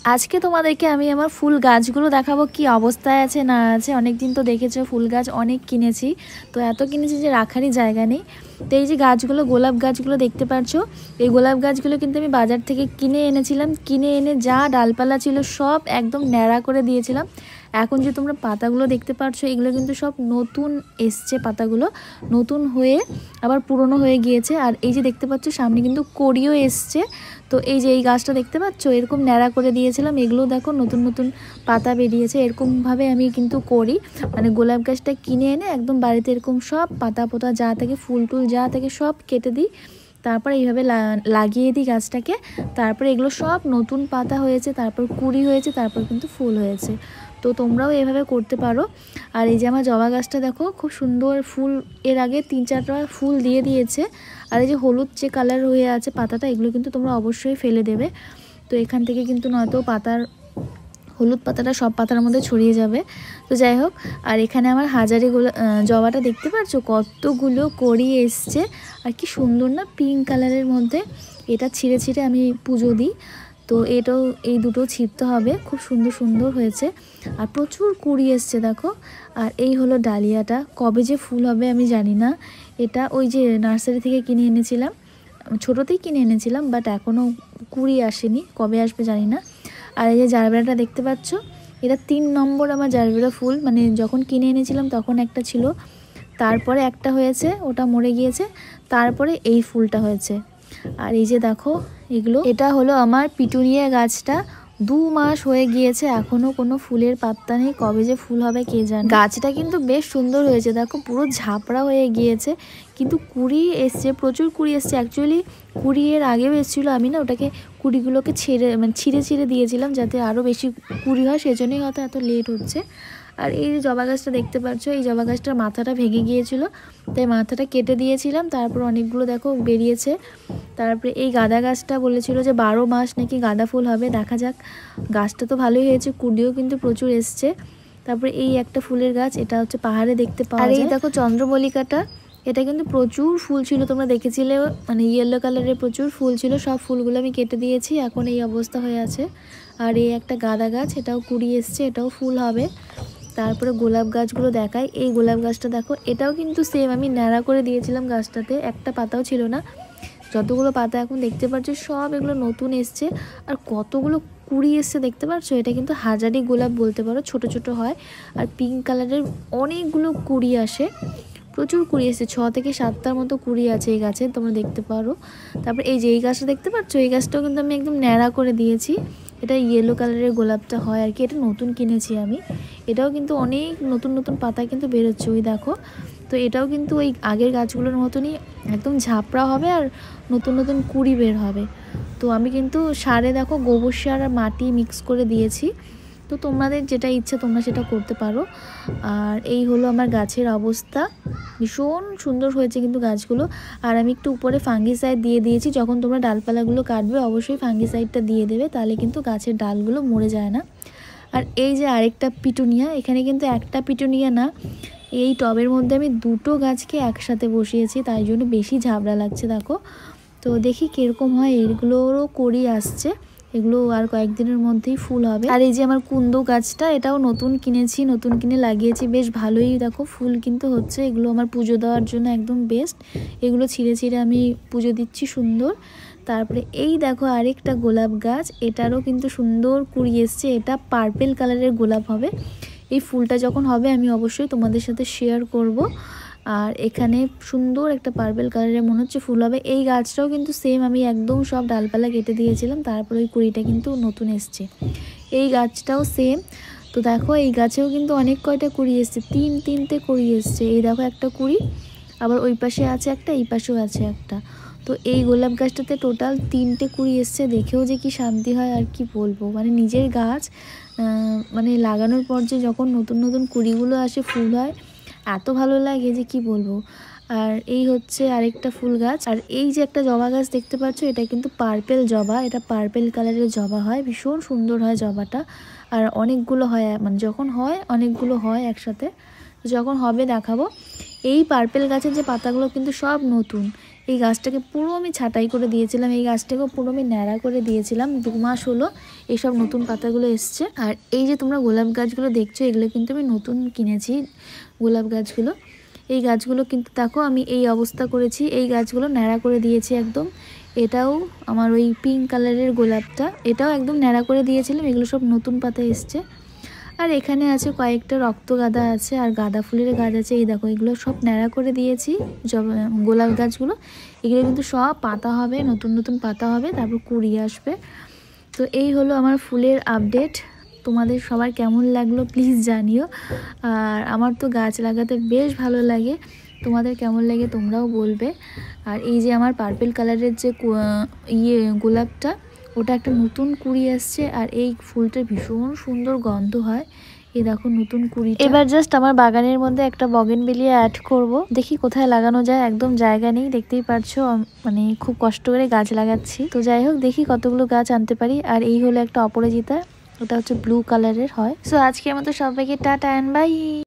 আজকে তোমাদেরকে আমি আমার ফুল গাছগুলো দেখাবো কি অবস্থায় আছে না আছে। অনেক দিন তো দেখেছো ফুল গাছ অনেক কিনেছি, তো এত কিনেছি যে রাখারই জায়গা নেই। তো এই যে গাছগুলো, গোলাপ গাছগুলো দেখতে পাচ্ছ, এই গোলাপ গাছগুলো কিন্তু আমি বাজার থেকে কিনে এনেছিলাম। কিনে এনে যা ডালপালা ছিল সব একদম ন্যাড়া করে দিয়েছিলাম। এখন যে তোমরা পাতাগুলো দেখতে পাচ্ছ এগুলো কিন্তু সব নতুন এসছে, পাতাগুলো নতুন হয়ে আবার পুরনো হয়ে গিয়েছে। আর এই যে দেখতে পাচ্ছ সামনে কিন্তু কড়িও এসছে। তো এই যে এই গাছটা দেখতে পাচ্ছ এরকম ন্যাড়া করে দিয়েছিলাম, এগুলো দেখো নতুন নতুন পাতা বেরিয়েছে। এরকমভাবে আমি কিন্তু করি, মানে গোলাপ গাছটা কিনে এনে একদম বাড়িতে এরকম সব পাতা পোতা যা থাকে, ফুল টুল যা থাকে সব কেটে দিই, তারপর এইভাবে লাগিয়ে দিই গাছটাকে। তারপর এগুলো সব নতুন পাতা হয়েছে, তারপর কুঁড়ি হয়েছে, তারপর কিন্তু ফুল হয়েছে। তো তোমরাও এভাবে করতে পারো। আর এই যে আমার জবা গাছটা দেখো খুব সুন্দর ফুল, এর আগে 3-4টা ফুল দিয়ে দিয়েছে। আর এই যে হলুদ যে কালার হয়ে আছে পাতাটা, এগুলো কিন্তু তোমরা অবশ্যই ফেলে দেবে। তো এখান থেকে কিন্তু নয়তো পাতার হলুদ পাতাটা সব পাতার মধ্যে ছড়িয়ে যাবে। তো যাই হোক, আর এখানে আমার হাজারি জবাটা দেখতে পাচ্ছ কতগুলো কড়ি এসছে, আর কি সুন্দর না পিঙ্ক কালারের মধ্যে। এটা ছিঁড়ে ছিঁড়ে আমি পুজো দিই, তো এটাও এই দুটো ছিঁড়তে হবে। খুব সুন্দর সুন্দর হয়েছে আর প্রচুর কুড়ি এসছে দেখো। আর এই হলো ডালিয়াটা, কবে যে ফুল হবে আমি জানি না। এটা ওই যে নার্সারি থেকে কিনে এনেছিলাম, ছোটোতেই কিনে এনেছিলাম, বাট এখনও কুড়ি আসেনি, কবে আসবে জানি না। আর এই যে জারবেরাটা দেখতে পাচ্ছ, এটা 3 নম্বর আমার জারবেরা ফুল, মানে যখন কিনে এনেছিলাম তখন একটা ছিল, তারপরে একটা হয়েছে, ওটা মরে গিয়েছে, তারপরে এই ফুলটা হয়েছে। আর এই যে দেখো এগুলো, এটা হলো আমার পিটুনিয়া গাছটা, 2 মাস হয়ে গিয়েছে, এখনও কোনো ফুলের পাত্তা নেই, কবে যে ফুল হবে কে জানে। গাছটা কিন্তু বেশ সুন্দর হয়েছে দেখো, পুরো ঝাপড়া হয়ে গিয়েছে, কিন্তু কুড়ি এসছে, প্রচুর কুড়ি এসছে। অ্যাকচুয়ালি কুড়ি এর আগেও এসেছিলো, আমি না ওটাকে কুড়িগুলোকে ছিঁড়ে ছিঁড়ে দিয়েছিলাম যাতে আরও বেশি কুড়ি হয়, সেজন্যই হয়তো এত লেট হচ্ছে। আর এই যে জবা গাছটা দেখতে পাচ্ছ, এই জবা গাছটার মাথাটা ভেঙে গিয়েছিল, তাই মাথাটা কেটে দিয়েছিলাম, তারপর অনেকগুলো দেখো বেরিয়েছে। তারপরে এই গাঁদা গাছটা বলেছিল যে 12 মাস নাকি গাঁদা ফুল হবে, দেখা যাক। গাছটা তো ভালোই হয়েছে, কুড়িও কিন্তু প্রচুর এসছে। তারপরে এই একটা ফুলের গাছ, এটা হচ্ছে পাহাড়ে দেখতে পাওয়া যায়। আর এই দেখো চন্দ্রমল্লিকাটা, এটা কিন্তু প্রচুর ফুল ছিল, তোমরা দেখেছিলে, মানে ইয়েলো কালারের প্রচুর ফুল ছিল, সব ফুলগুলো আমি কেটে দিয়েছি, এখন এই অবস্থা হয়ে আছে। আর এই একটা গাঁদা গাছ, এটাও কুড়ি এসছে, এটাও ফুল হবে। তারপরে গোলাপ গাছগুলো দেখাই, এই গোলাপ গাছটা দেখো, এটাও কিন্তু সেম আমি ন্যাড়া করে দিয়েছিলাম, গাছটাতে একটা পাতাও ছিল না। যতগুলো পাতা এখন দেখতে পাচ্ছ সব এগুলো নতুন এসছে, আর কতগুলো কুড়ি এসছে দেখতে পাচ্ছ। এটা কিন্তু হাজারি গোলাপ বলতে পারো, ছোট ছোট হয়, আর পিঙ্ক কালারের অনেকগুলো কুড়ি আসে, প্রচুর কুড়ি এসছে, 6 থেকে 7টার মতো কুড়ি আছে এই গাছে, তোমরা দেখতে পারো। তারপর এই যে এই গাছটা দেখতে পাচ্ছ, এই গাছটাও কিন্তু আমি একদম ন্যাড়া করে দিয়েছি। এটা ইয়েলো কালারের গোলাপটা হয় আর কি, এটা নতুন কিনেছি আমি। এটাও কিন্তু অনেক নতুন নতুন পাতা কিন্তু বেরোচ্ছে, ওই দেখো। তো এটাও কিন্তু ওই আগের গাছগুলোর মতনই একদম ঝাপড়া হবে, আর নতুন নতুন কুড়ি বের হবে। তো আমি কিন্তু সারে দেখো গোবর সার আর মাটি মিক্স করে দিয়েছি, তো তোমাদের যেটা ইচ্ছা তোমরা সেটা করতে পারো। আর এই হলো আমার গাছের অবস্থা, ভীষণ সুন্দর হয়েছে কিন্তু গাছগুলো। আর আমি একটু উপরে ফাঙ্গিসাইড দিয়ে দিয়েছি, যখন তোমরা ডালপালাগুলো কাটবে অবশ্যই ফাঙ্গিসাইডটা দিয়ে দেবে, তাহলে কিন্তু গাছের ডালগুলো মরে যায় না। আর এই যে আরেকটা পিটুনিয়া, এখানে কিন্তু একটা পিটুনিয়া না, এই টবের মধ্যে আমি 2টো গাছকে একসাথে বসিয়েছি, তাই জন্য বেশি ঝাবড়া লাগছে দেখো। তো দেখি কীরকম হয়, এগুলোরও করি আসছে, এগুলো আর কয়েকদিনের মধ্যেই ফুল হবে। আর এই যে আমার কুন্দু গাছটা, এটাও নতুন কিনেছি, নতুন কিনে লাগিয়েছি, বেশ ভালোই দেখো ফুল কিন্তু হচ্ছে। এগুলো আমার পুজো দেওয়ার জন্য একদম বেস্ট, এগুলো ছিঁড়ে ছিঁড়ে আমি পুজো দিচ্ছি সুন্দর। তারপরে এই দেখো আরেকটা গোলাপ গাছ, এটারও কিন্তু সুন্দর কুড়ি এসছে, এটা পার্পেল কালারের গোলাপ হবে। এই ফুলটা যখন হবে আমি অবশ্যই তোমাদের সাথে শেয়ার করব। আর এখানে সুন্দর একটা পার্পেল কালারের মনে হচ্ছে ফুল হবে। এই গাছটাও কিন্তু সেম আমি একদম সব ডালপালা কেটে দিয়েছিলাম, তারপরে ওই কুড়িটা কিন্তু নতুন এসছে। এই গাছটাও সেম। তো দেখো এই গাছেও কিন্তু অনেক কয়টা কুড়ি এসছে, 3-3টে কুড়ি এসছে। এই দেখো একটা কুড়ি, আবার ওই পাশে আছে একটা, এই পাশেও আছে একটা। তো এই গোলাপ গাছটাতে টোটাল 3টে কুড়ি এসছে, দেখেও যে কি শান্তি হয় আর কি বলবো। মানে নিজের গাছ মানে লাগানোর পর যে যখন নতুন নতুন কুড়িগুলো আসে, ফুল হয়, এত ভালো লাগে যে কি বলবো। আর এই হচ্ছে আরেকটা ফুল গাছ। আর এই যে একটা জবা গাছ দেখতে পাচ্ছ, এটা কিন্তু পার্পেল জবা, এটা পার্পেল কালারের জবা হয়, ভীষণ সুন্দর হয় জবাটা। আর অনেকগুলো হয়, মানে যখন হয় অনেকগুলো হয় একসাথে, যখন হবে দেখাবো। এই পার্পেল গাছের যে পাতাগুলো কিন্তু সব নতুন, এই গাছটাকে পুরো আমি ছাঁটাই করে দিয়েছিলাম, এই গাছটাকেও পুরো আমি ন্যাড়া করে দিয়েছিলাম। 2 মাস হলো এইসব নতুন পাতাগুলো এসছে। আর এই যে তোমরা গোলাপ গাছগুলো দেখছো, এগুলো কিন্তু আমি নতুন কিনেছি গোলাপ গাছগুলো। এই গাছগুলো কিন্তু দেখো আমি এই অবস্থা করেছি, এই গাছগুলো ন্যাড়া করে দিয়েছি একদম। এটাও আমার ওই পিঙ্ক কালারের গোলাপটা, এটাও একদম ন্যাড়া করে দিয়েছিলাম। এগুলো সব নতুন পাতা এসছে। আর এখানে আছে কয়েকটা রক্ত গাঁদা আছে আর গাঁদা ফুলের গাছ আছে। এই দেখো এগুলো সব ন্যাড়া করে দিয়েছি। গোলাপ গাছগুলো এগুলো কিন্তু সব পাতা হবে, নতুন নতুন পাতা হবে, তারপর কুড়ি আসবে। তো এই হলো আমার ফুলের আপডেট। তোমাদের সবার কেমন লাগলো প্লিজ জানিও। আর আমার তো গাছ লাগাতে বেশ ভালো লাগে, তোমাদের কেমন লাগে তোমরাও বলবে। আর এই যে আমার পার্পল কালারের যে গোলাপটা, ওটা একটা নতুন কুড়ি আসছে। আর এই ফুলটার ভীষণ সুন্দর গন্ধ হয়। এই দেখো নতুন কুড়ি। এবার জাস্ট আমার বাগানের মধ্যে একটা বগেনভেলিয়া অ্যাড করব, দেখি কোথায় লাগানো যায়। একদম জায়গা নেই, দেখতেই পারছো, মানে খুব কষ্ট করে গাছ লাগাচ্ছি। তো যাই হোক, দেখি কতগুলো গাছ আনতে পারি। আর এই হলো একটা অপরাজিতা, ওটা হচ্ছে ব্লু কালারের হয়। সো আজকের মতো সবাইকে টাটা অ্যান্ড বাই।